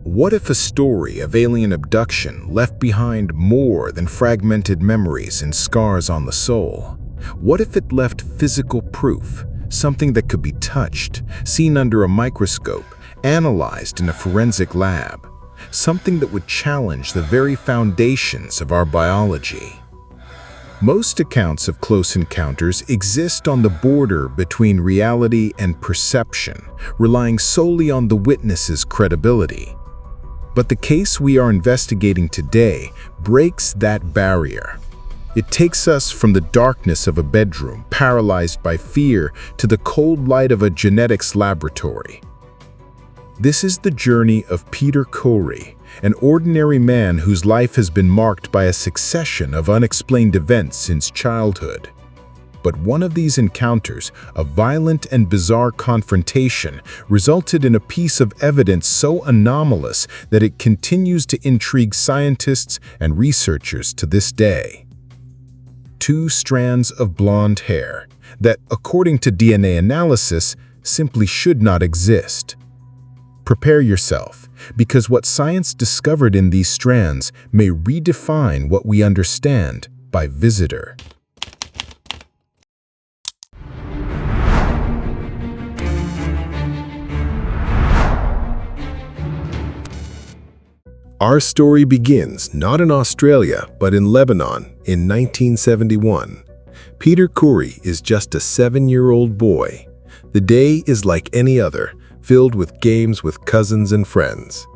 What if a story of alien abduction left behind more than fragmented memories and scars on the soul? What if it left physical proof, something that could be touched, seen under a microscope, analyzed in a forensic lab, something that would challenge the very foundations of our biology? Most accounts of close encounters exist on the border between reality and perception, relying solely on the witness's credibility. But the case we are investigating today breaks that barrier. It takes us from the darkness of a bedroom, paralyzed by fear, to the cold light of a genetics laboratory. This is the journey of Peter Khoury, an ordinary man whose life has been marked by a succession of unexplained events since childhood. But one of these encounters, a violent and bizarre confrontation, resulted in a piece of evidence so anomalous that it continues to intrigue scientists and researchers to this day. 2 strands of blonde hair that, according to DNA analysis, simply should not exist. Prepare yourself, because what science discovered in these strands may redefine what we understand by visitor. Our story begins not in Australia, but in Lebanon in 1971. Peter Khoury is just a 7-year-old boy. The day is like any other, filled with games with cousins and friends.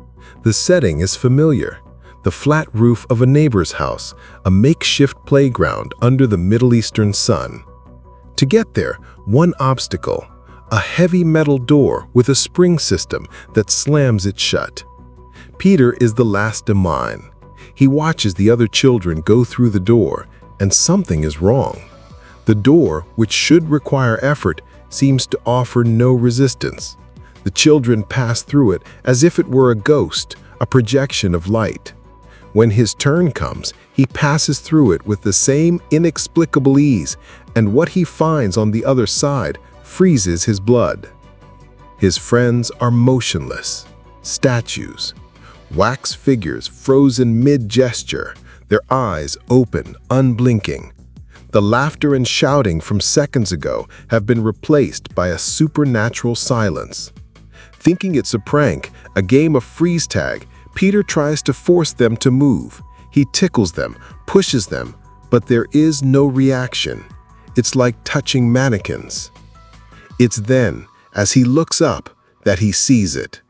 The setting is familiar: the flat roof of a neighbor's house, a makeshift playground under the Middle Eastern sun. To get there, one obstacle: a heavy metal door with a spring system that slams it shut. Peter is the last in line. He watches the other children go through the door, and something is wrong. The door, which should require effort, seems to offer no resistance. The children pass through it as if it were a ghost, a projection of light. When his turn comes, he passes through it with the same inexplicable ease, and what he finds on the other side freezes his blood. His friends are motionless, statues, wax figures frozen mid-gesture, their eyes open, unblinking. The laughter and shouting from seconds ago have been replaced by a supernatural silence. Thinking it's a prank, a game of freeze tag, Peter tries to force them to move. He tickles them, pushes them, but there is no reaction. It's like touching mannequins. It's then, as he looks up, that he sees it.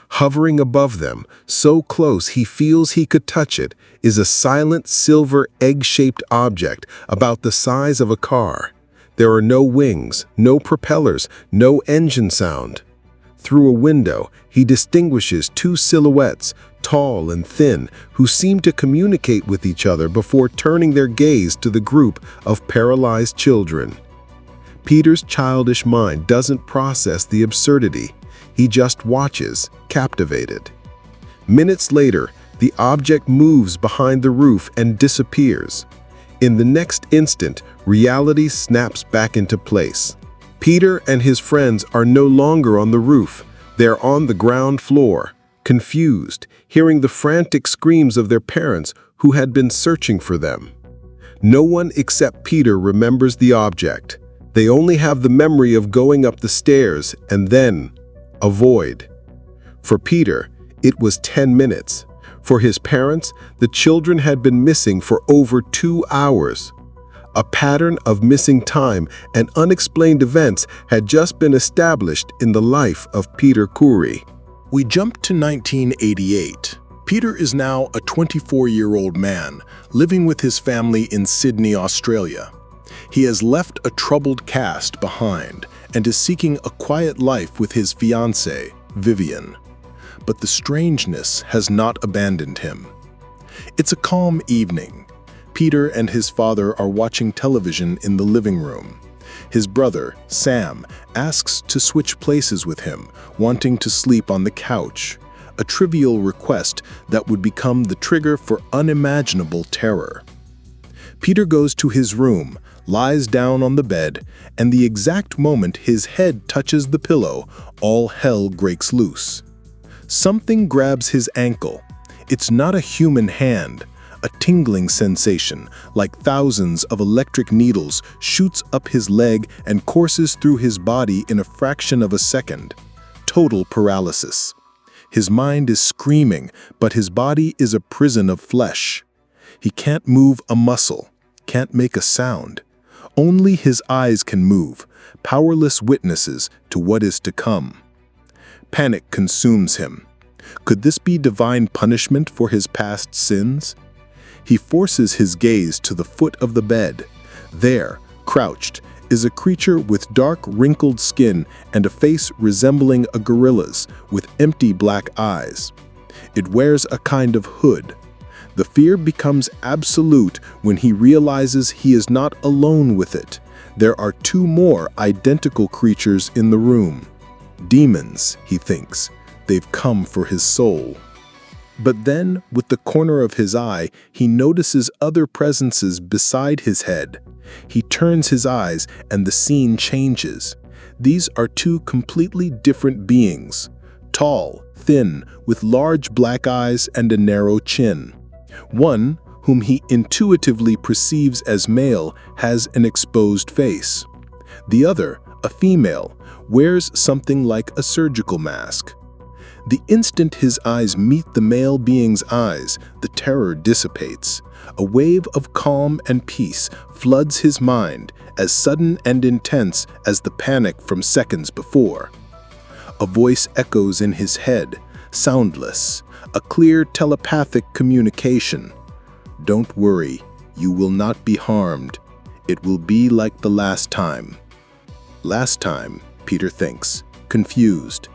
Hovering above them, so close he feels he could touch it, is a silent silver egg-shaped object about the size of a car. There are no wings, no propellers, no engine sound. Through a window, he distinguishes 2 silhouettes, tall and thin, who seem to communicate with each other before turning their gaze to the group of paralyzed children. Peter's childish mind doesn't process the absurdity. He just watches, captivated. Minutes later, the object moves behind the roof and disappears. In the next instant, reality snaps back into place. Peter and his friends are no longer on the roof. They're on the ground floor, confused, hearing the frantic screams of their parents who had been searching for them. No one except Peter remembers the object. They only have the memory of going up the stairs and then a void. For Peter, it was 10 minutes. For his parents, the children had been missing for over 2 hours. A pattern of missing time and unexplained events had just been established in the life of Peter Khoury. We jump to 1988. Peter is now a 24-year-old man, living with his family in Sydney, Australia. He has left a troubled past behind and is seeking a quiet life with his fiancée, Vivian. But the strangeness has not abandoned him. It's a calm evening. Peter and his father are watching television in the living room. His brother, Sam, asks to switch places with him, wanting to sleep on the couch, a trivial request that would become the trigger for unimaginable terror. Peter goes to his room, lies down on the bed, and the exact moment his head touches the pillow, all hell breaks loose. Something grabs his ankle. It's not a human hand. A tingling sensation, like thousands of electric needles, shoots up his leg and courses through his body in a fraction of a second. Total paralysis. His mind is screaming, but his body is a prison of flesh. He can't move a muscle, can't make a sound. Only his eyes can move, powerless witnesses to what is to come. Panic consumes him. Could this be divine punishment for his past sins? He forces his gaze to the foot of the bed. There, crouched, is a creature with dark, wrinkled skin and a face resembling a gorilla's, with empty black eyes. It wears a kind of hood. The fear becomes absolute when he realizes he is not alone with it. There are two more identical creatures in the room. Demons, he thinks. They've come for his soul. But then, with the corner of his eye, he notices other presences beside his head. He turns his eyes, and the scene changes. These are two completely different beings. Tall, thin, with large black eyes and a narrow chin. One, whom he intuitively perceives as male, has an exposed face. The other, a female, wears something like a surgical mask. The instant his eyes meet the male being's eyes, the terror dissipates. A wave of calm and peace floods his mind, as sudden and intense as the panic from seconds before. A voice echoes in his head, soundless, a clear telepathic communication. "Don't worry, you will not be harmed. It will be like the last time." Last time, Peter thinks, confused.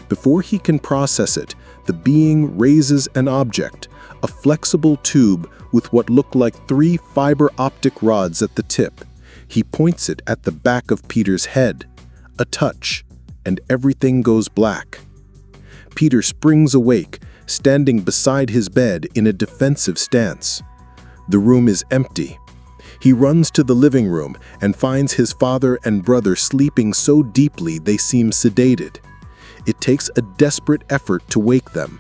Before he can process it, the being raises an object, a flexible tube with what look like 3 fiber optic rods at the tip. He points it at the back of Peter's head. A touch, and everything goes black. Peter springs awake, standing beside his bed in a defensive stance. The room is empty. He runs to the living room and finds his father and brother sleeping so deeply they seem sedated. It takes a desperate effort to wake them.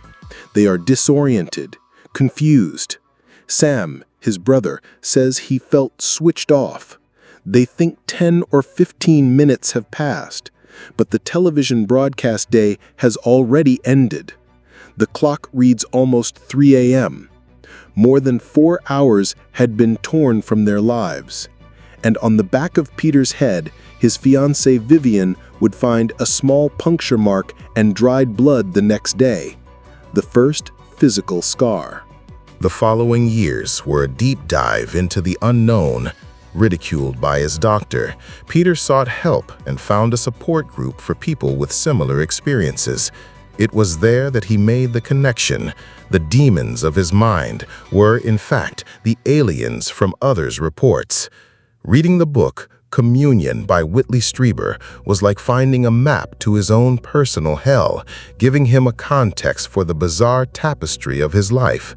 They are disoriented, confused. Sam, his brother, says he felt switched off. They think 10 or 15 minutes have passed, but the television broadcast day has already ended. The clock reads almost 3 a.m. More than 4 hours had been torn from their lives. And on the back of Peter's head, his fiancée Vivian would find a small puncture mark and dried blood the next day, the first physical scar. The following years were a deep dive into the unknown. Ridiculed by his doctor, Peter sought help and found a support group for people with similar experiences. It was there that he made the connection. The demons of his mind were, in fact, the aliens from others' reports. Reading the book, Communion by Whitley Strieber was like finding a map to his own personal hell, giving him a context for the bizarre tapestry of his life.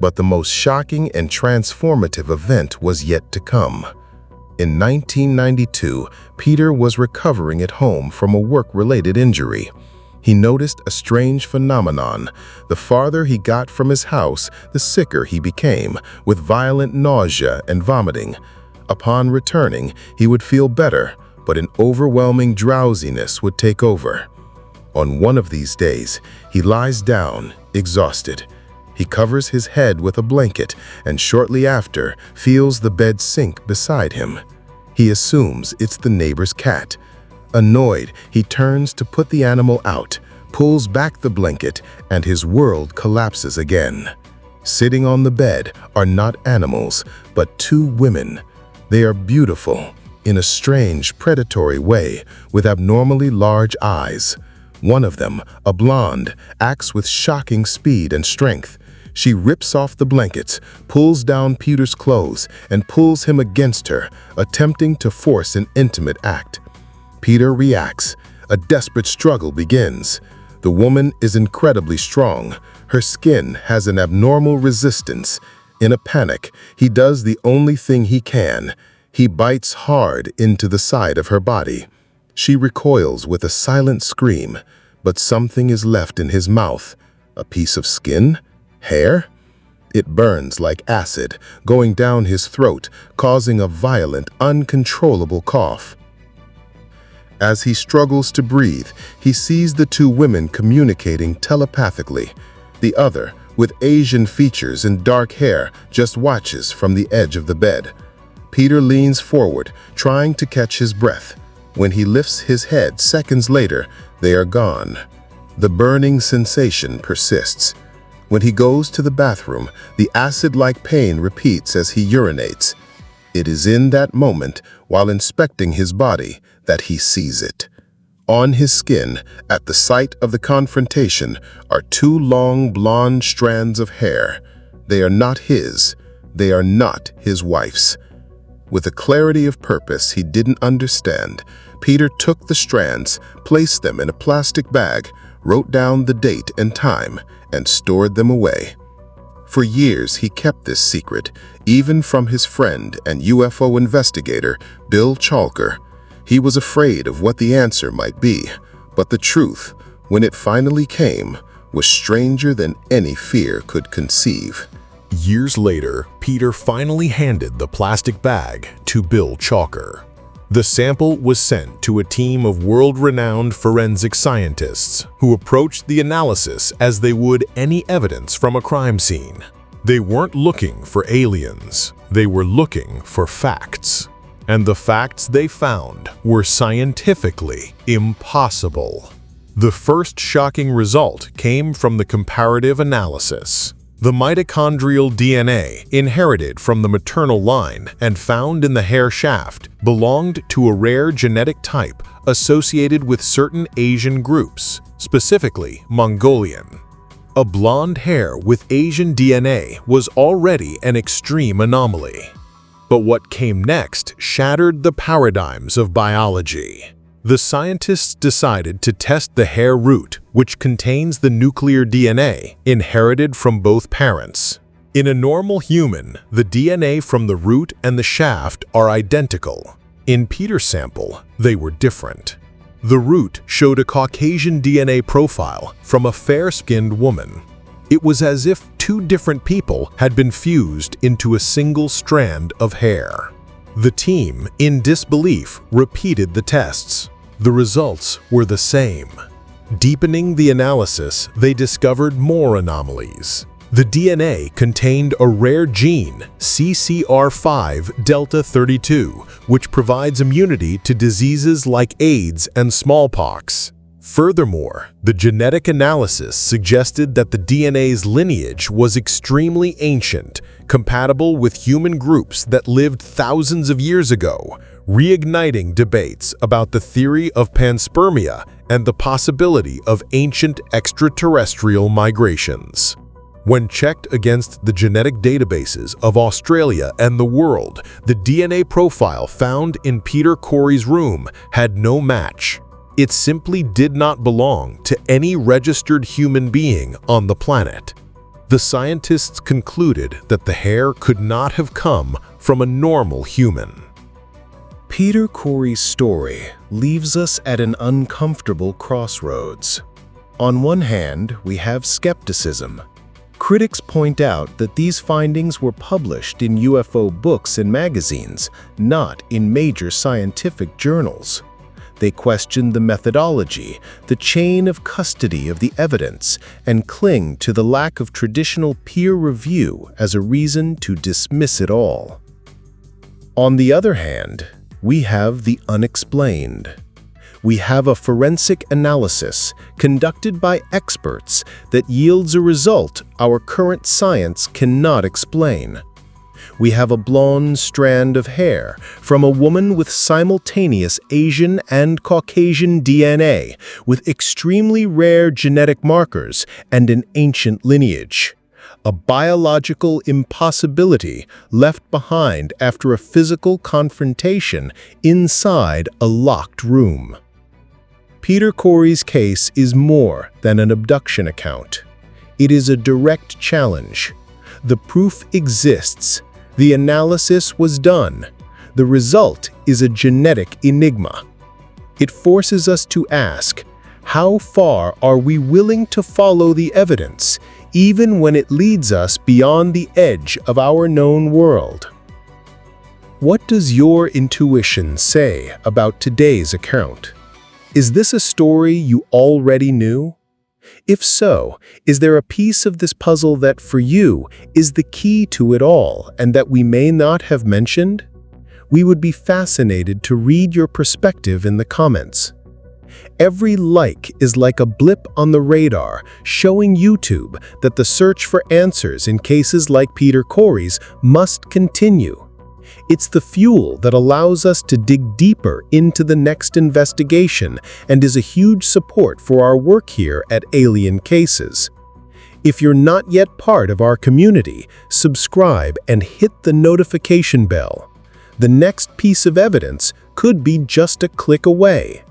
But the most shocking and transformative event was yet to come. In 1992, Peter was recovering at home from a work-related injury. He noticed a strange phenomenon. The farther he got from his house, the sicker he became, with violent nausea and vomiting. Upon returning, he would feel better, but an overwhelming drowsiness would take over. On one of these days, he lies down, exhausted. He covers his head with a blanket and shortly after feels the bed sink beside him. He assumes it's the neighbor's cat. Annoyed, he turns to put the animal out, pulls back the blanket, and his world collapses again. Sitting on the bed are not animals, but 2 women. They are beautiful, in a strange, predatory way, with abnormally large eyes. One of them, a blonde, acts with shocking speed and strength. She rips off the blankets, pulls down Peter's clothes, and pulls him against her, attempting to force an intimate act. Peter reacts. A desperate struggle begins. The woman is incredibly strong. Her skin has an abnormal resistance. In a panic, he does the only thing he can. He bites hard into the side of her body. She recoils with a silent scream, but something is left in his mouth. A piece of skin? Hair? It burns like acid, going down his throat, causing a violent, uncontrollable cough. As he struggles to breathe, he sees the two women communicating telepathically. The other, with Asian features and dark hair, just watches from the edge of the bed. Peter leans forward, trying to catch his breath. When he lifts his head seconds later, they are gone. The burning sensation persists. When he goes to the bathroom, the acid-like pain repeats as he urinates. It is in that moment, while inspecting his body, that he sees it. On his skin, at the site of the confrontation, are two long blonde strands of hair. They are not his. They are not his wife's. With a clarity of purpose he didn't understand, Peter took the strands, placed them in a plastic bag, wrote down the date and time, and stored them away. For years he kept this secret, even from his friend and UFO investigator, Bill Chalker. He was afraid of what the answer might be, but the truth, when it finally came, was stranger than any fear could conceive. Years later, Peter finally handed the plastic bag to Bill Chalker. The sample was sent to a team of world-renowned forensic scientists who approached the analysis as they would any evidence from a crime scene. They weren't looking for aliens, they were looking for facts. And the facts they found were scientifically impossible. The first shocking result came from the comparative analysis. The mitochondrial DNA, inherited from the maternal line and found in the hair shaft, belonged to a rare genetic type associated with certain Asian groups, specifically Mongolian. A blonde hair with Asian DNA was already an extreme anomaly. But what came next shattered the paradigms of biology. The scientists decided to test the hair root, which contains the nuclear DNA inherited from both parents. In a normal human, the DNA from the root and the shaft are identical. In Peter's sample, they were different. The root showed a Caucasian DNA profile from a fair-skinned woman. It was as if two different people had been fused into a single strand of hair. The team, in disbelief, repeated the tests. The results were the same. Deepening the analysis, they discovered more anomalies. The DNA contained a rare gene, CCR5 delta 32, which provides immunity to diseases like AIDS and smallpox. Furthermore, the genetic analysis suggested that the DNA's lineage was extremely ancient, compatible with human groups that lived thousands of years ago, reigniting debates about the theory of panspermia and the possibility of ancient extraterrestrial migrations. When checked against the genetic databases of Australia and the world, the DNA profile found in Peter Khoury's room had no match. It simply did not belong to any registered human being on the planet. The scientists concluded that the hair could not have come from a normal human. Peter Khoury's story leaves us at an uncomfortable crossroads. On one hand, we have skepticism. Critics point out that these findings were published in UFO books and magazines, not in major scientific journals. They question the methodology, the chain of custody of the evidence, and cling to the lack of traditional peer review as a reason to dismiss it all. On the other hand, we have the unexplained. We have a forensic analysis conducted by experts that yields a result our current science cannot explain. We have a blonde strand of hair from a woman with simultaneous Asian and Caucasian DNA, with extremely rare genetic markers and an ancient lineage. A biological impossibility left behind after a physical confrontation inside a locked room. Peter Khoury's case is more than an abduction account. It is a direct challenge. The proof exists. The analysis was done. The result is a genetic enigma. It forces us to ask, How far are we willing to follow the evidence, even when it leads us beyond the edge of our known world? What does your intuition say about today's account? Is this a story you already knew? If so, is there a piece of this puzzle that for you is the key to it all and that we may not have mentioned? We would be fascinated to read your perspective in the comments. Every like is like a blip on the radar, showing YouTube that the search for answers in cases like Peter Khoury's must continue. It's the fuel that allows us to dig deeper into the next investigation and is a huge support for our work here at Alien Cases. If you're not yet part of our community, subscribe and hit the notification bell. The next piece of evidence could be just a click away.